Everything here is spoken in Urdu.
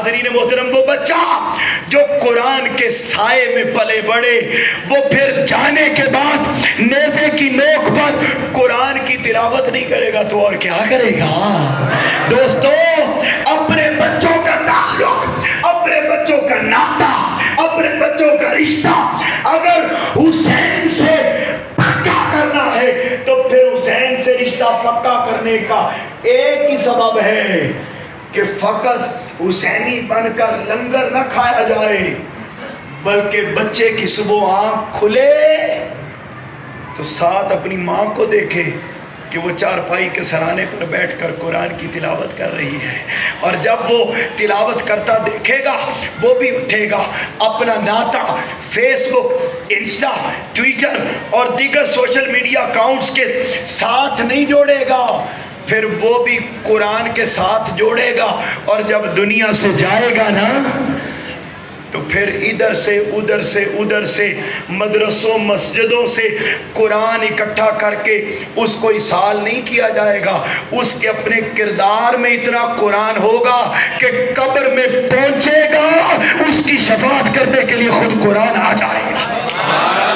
ناظرین محترم، وہ بچہ جو قرآن کے سائے میں پلے بڑھے، وہ پھر جانے کے بعد نیزے کی نوک پر قرآن کی تلاوت نہیں کرے گا تو اور کیا کرے گا؟ دوستو، اپنے بچوں کا تعلق، اپنے بچوں کا ناطہ، اپنے بچوں کا رشتہ اگر حسین سے پکا کرنا ہے تو پھر حسین سے رشتہ پکا کرنے کا ایک ہی سبب ہے کہ فقط حسینی بن کر لنگر نہ کھایا جائے، بلکہ بچے کی صبح آنکھ کھلے تو ساتھ اپنی ماں کو دیکھے کہ وہ چارپائی کے سرانے پر بیٹھ کر قرآن کی تلاوت کر رہی ہے، اور جب وہ تلاوت کرتا دیکھے گا وہ بھی اٹھے گا، اپنا ناطہ فیس بک، انسٹا، ٹویٹر اور دیگر سوشل میڈیا اکاؤنٹس کے ساتھ نہیں جوڑے گا، پھر وہ بھی قرآن کے ساتھ جوڑے گا، اور جب دنیا سے جائے گا نا تو پھر ادھر سے ادھر سے مدرسوں مسجدوں سے قرآن اکٹھا کر کے اس کو ایصال نہیں کیا جائے گا، اس کے اپنے کردار میں اتنا قرآن ہوگا کہ قبر میں پہنچے گا، اس کی شفاعت کرنے کے لیے خود قرآن آ جائے گا۔